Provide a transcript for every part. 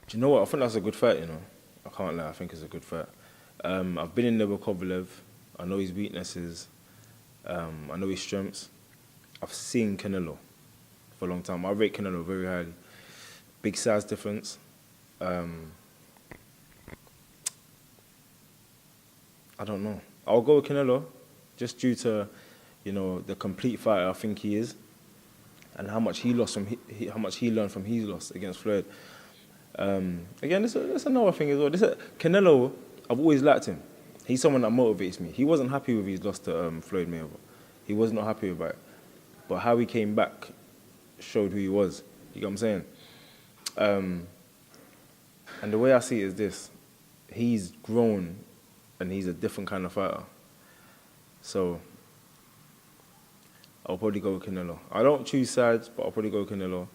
Do you know what? I think that's a good fight, you know. I can't lie, I think it's a good fight. I've been in there with Kovalev. I know his weaknesses. I know his strengths. I've seen Canelo for a long time. I rate Canelo very highly. Big size difference. I don't know. I'll go with Canelo just due to, you know, the complete fighter I think he is, and how much he lost from how much he learned from his loss against Floyd. Again, that's another thing as well. Canelo, I've always liked him. He's someone that motivates me. He wasn't happy with his loss to Floyd Mayweather. He was not happy about it. But how he came back showed who he was. You get what I'm saying? And the way I see it is this. He's grown and he's a different kind of fighter. So I'll probably go with Canelo. I don't choose sides, but I'll probably go with Canelo.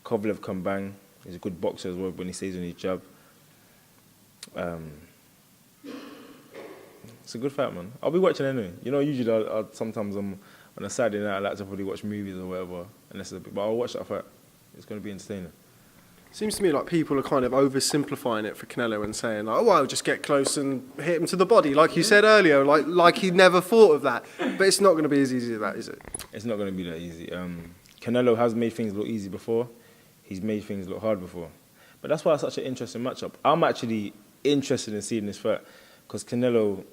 Kovalev can bang. He's a good boxer as well when he stays on his jab. It's a good fight, man. I'll be watching anyway. You know, usually sometimes on a Saturday night I like to probably watch movies or whatever, but I'll watch that fight. It's going to be entertaining. Seems to me like people are kind of oversimplifying it for Canelo and saying, like, oh, well, just get close and hit him to the body, like you said earlier, like he never thought of that. But it's not going to be as easy as that, is it? It's not going to be that easy. Canelo has made things look easy before. He's made things look hard before. But that's why it's such an interesting matchup. I'm actually interested in seeing this fight because Canelo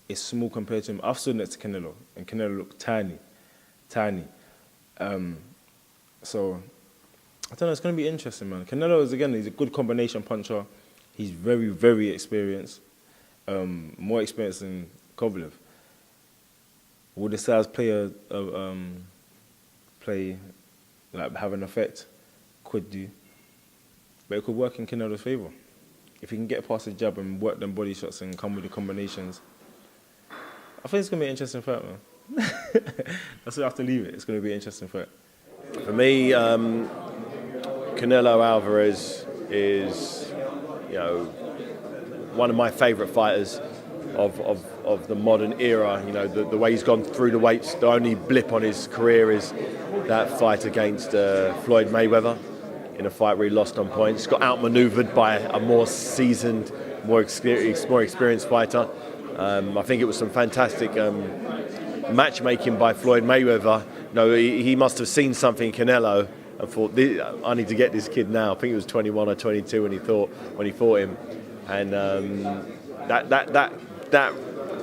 is small compared to him. I've stood next to Canelo, and Canelo looked tiny. So I don't know, it's going to be interesting, man. Canelo is, again, he's a good combination puncher. He's very, very experienced, more experienced than Kovalev. Will the size play have an effect? Could do. But it could work in Canelo's favour. If he can get past the jab and work them body shots and come with the combinations, I think it's going to be an interesting fight, man. That's why I have to leave it. It's going to be an interesting fight. For me, Canelo Alvarez is, you know, one of my favourite fighters of the modern era. You know, the way he's gone through the weights. The only blip on his career is that fight against Floyd Mayweather in a fight where he lost on points. Got outmanoeuvred by a more seasoned, more experienced fighter. I think it was some fantastic matchmaking by Floyd Mayweather. You know, he must have seen something in Canelo and thought, I need to get this kid now. I think he was 21 or 22 when he fought him, and that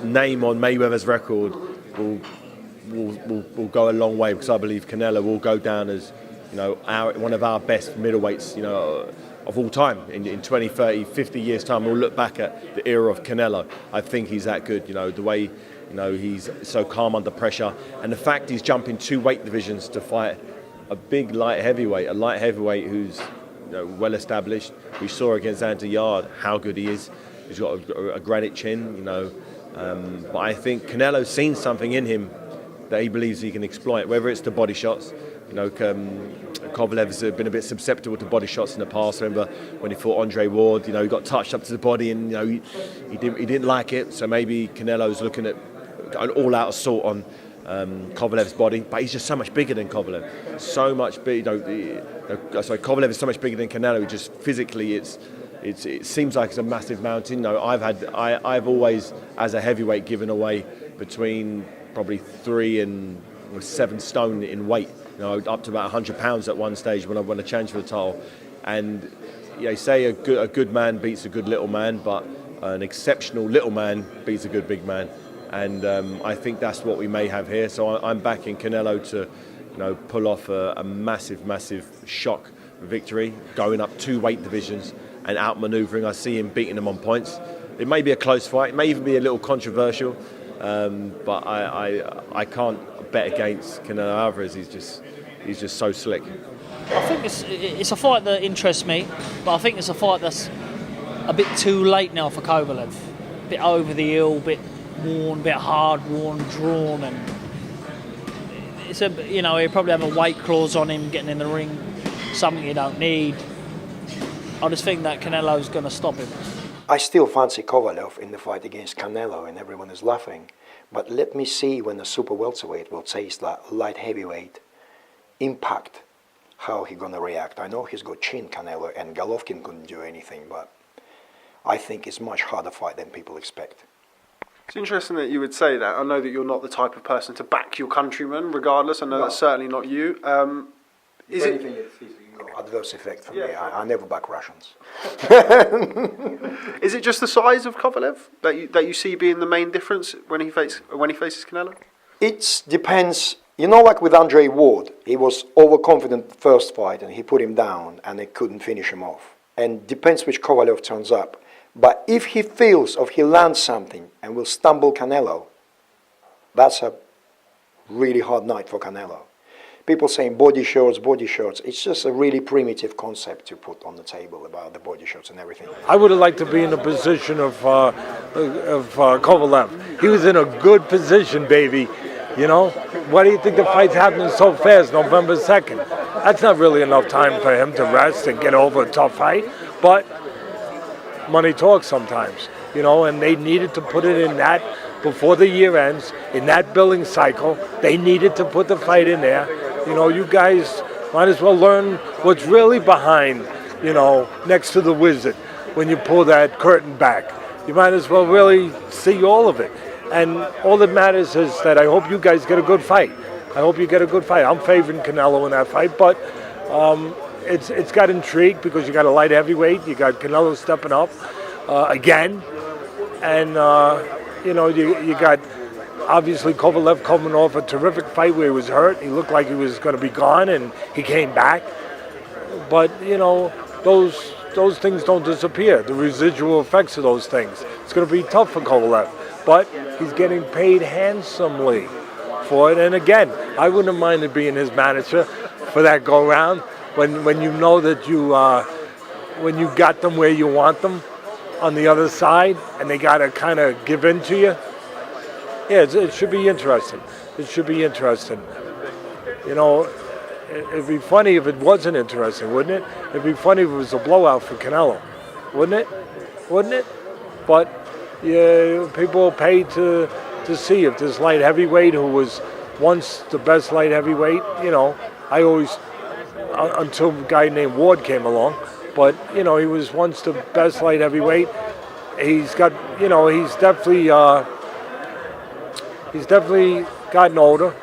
name on Mayweather's record will go a long way, because I believe Canelo will go down as, you know, one of our best middleweights, you know, of all time. In 20, 30, 50 years' time, we'll look back at the era of Canelo. I think he's that good. You know, the way, you know, he's so calm under pressure, and the fact he's jumping 2 weight divisions to fight a big light heavyweight who's, you know, well established. We saw against Yarde how good he is. He's got a granite chin, you know. But I think Canelo's seen something in him that he believes he can exploit, whether it's the body shots. You know, Kovalev's been a bit susceptible to body shots in the past. I remember when he fought Andre Ward, you know, he got touched up to the body and, you know, he didn't like it. So maybe Canelo's looking at an all-out assault on Kovalev's body, but he's just so much bigger than Kovalev. So much big, Kovalev is so much bigger than Canelo. Just physically, it seems like it's a massive mountain. No, I've always, as a heavyweight, given away between probably 3 and 7 stone in weight. You know, up to about 100 pounds at one stage when I won a challenge for the title. And you know, say a good man beats a good little man, but an exceptional little man beats a good big man. And I think that's what we may have here. So I'm backing Canelo to, you know, pull off a massive shock victory, going up 2 weight divisions and outmanoeuvring. I see him beating them on points. It may be a close fight, it may even be a little controversial, but I can't bet against Canelo Alvarez. He's just so slick. I think it's a fight that interests me, but I think it's a fight that's a bit too late now for Kovalev. A bit over the hill, a bit worn, a bit hard, worn, drawn, and it's you know, he'll probably have a weight clause on him getting in the ring, something you don't need. I just think that Canelo's going to stop him. I still fancy Kovalev in the fight against Canelo, and everyone is laughing. But let me see when the super welterweight will taste that light heavyweight impact how he's going to react. I know he's got chin, Canelo, and Golovkin couldn't do anything, but I think it's much harder fight than people expect. It's interesting that you would say that. I know that you're not the type of person to back your countrymen, regardless. I know that's certainly not you. Is it anything, it's adverse effect for me. I never back Russians. Is it just the size of Kovalev that you see being the main difference when he faces Canelo? It depends. You know, like with Andre Ward, he was overconfident first fight and he put him down and they couldn't finish him off. And depends which Kovalev turns up. But if he feels or he lands something and will stumble Canelo, that's a really hard night for Canelo. People saying body shots. It's just a really primitive concept to put on the table about the body shots and everything. I would have liked to be in the position of Kovalev. He was in a good position, baby. You know, why do you think the fight's happening so fast, November 2nd? That's not really enough time for him to rest and get over a tough fight. But money talks sometimes, you know, and they needed to put it in that before the year ends, in that billing cycle. They needed to put the fight in there. You know, you guys might as well learn what's really behind, you know, next to the wizard when you pull that curtain back. You might as well really see all of it. And all that matters is that I hope you guys get a good fight. I hope you get a good fight. I'm favoring Canelo in that fight, but it's got intrigue because you got a light heavyweight. You got Canelo stepping up again. And, you know, you got obviously Kovalev coming off a terrific fight where he was hurt. He looked like he was going to be gone, and he came back. But, you know, those things don't disappear, the residual effects of those things. It's going to be tough for Kovalev. But he's getting paid handsomely for it. And again, I wouldn't have minded being his manager for that go-round when you know that when you got them where you want them on the other side and they got to kind of give in to you. Yeah, it should be interesting. It should be interesting. You know, it'd be funny if it wasn't interesting, wouldn't it? It'd be funny if it was a blowout for Canelo, wouldn't it? Wouldn't it? But yeah, people pay to see if this light heavyweight, who was once the best light heavyweight, you know, I always, until a guy named Ward came along, but, you know, he was once the best light heavyweight. He's got, you know, he's definitely gotten older.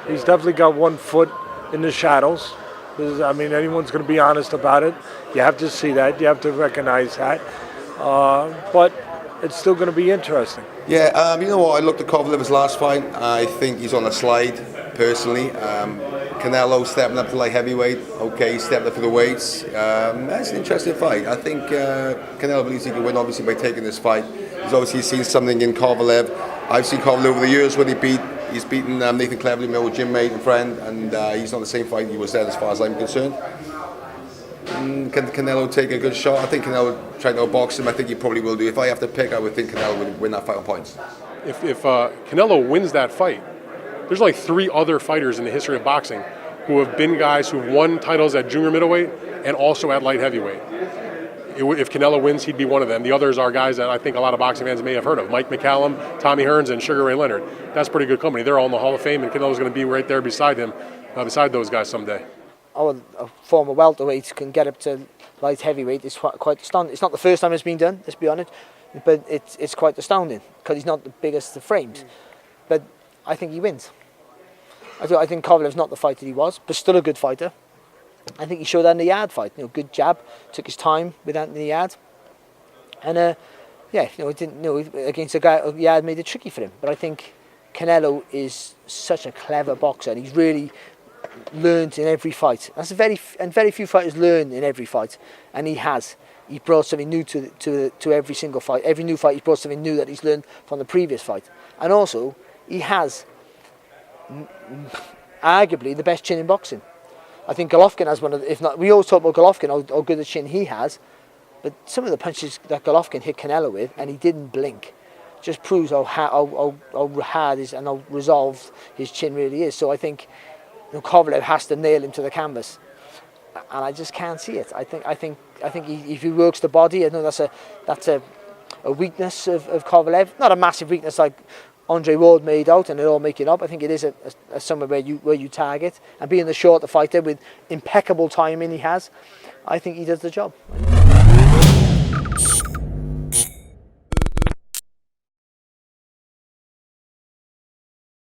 He's definitely got one foot in the shadows. I mean, anyone's going to be honest about it. You have to see that. You have to recognize that. But it's still going to be interesting. Yeah, you know what? I looked at Kovalev's last fight. I think he's on a slide, personally. Canelo stepping up to light heavyweight. Okay, stepping up to the weights. That's an interesting fight. I think Canelo believes he can win, obviously, by taking this fight. He's obviously seen something in Kovalev. I've seen Kovalev over the years when he's beaten Nathan Cleverly, my old gym mate and friend, and he's not the same fight he was then as far as I'm concerned. Can Canelo take a good shot? I think Canelo tried to outbox him. I think he probably will do. If I have to pick, I would think Canelo would win that fight on points. If Canelo wins that fight, there's like 3 other fighters in the history of boxing who have been guys who've won titles at junior middleweight and also at light heavyweight. If Canelo wins, he'd be one of them. The others are guys that I think a lot of boxing fans may have heard of. Mike McCallum, Tommy Hearns, and Sugar Ray Leonard. That's pretty good company. They're all in the Hall of Fame, and Canelo's going to be right there beside him, beside those guys someday. A former welterweight can get up to light heavyweight is quite astounding. It's not the first time it's been done, let's be honest, but it's quite astounding because he's not the biggest of frames. But I think he wins. I think Kovalev's not the fighter he was, but still a good fighter. I think he showed that in the Yarde fight. You know, good jab, took his time with Anthony Yarde, and yeah, you know, it didn't. You know, against a guy, Yarde made it tricky for him. But I think Canelo is such a clever boxer, and he's really learned in every fight. Very few fighters learn in every fight, and he has. He brought something new to every single fight. Every new fight, he brought something new that he's learned from the previous fight, and also he has arguably the best chin in boxing. I think Golovkin has one of the, if not, we always talk about Golovkin, how good a chin he has, but some of the punches that Golovkin hit Canelo with, and he didn't blink, just proves how hard is and how resolved his chin really is. So I think, you know, Kovalev has to nail him to the canvas, and I just can't see it. I think if he works the body, I know that's a weakness of Kovalev, not a massive weakness like Andre Ward made out, and they're all making up. I think it is a somewhere where you target, and being the shorter fighter with impeccable timing he has, I think he does the job.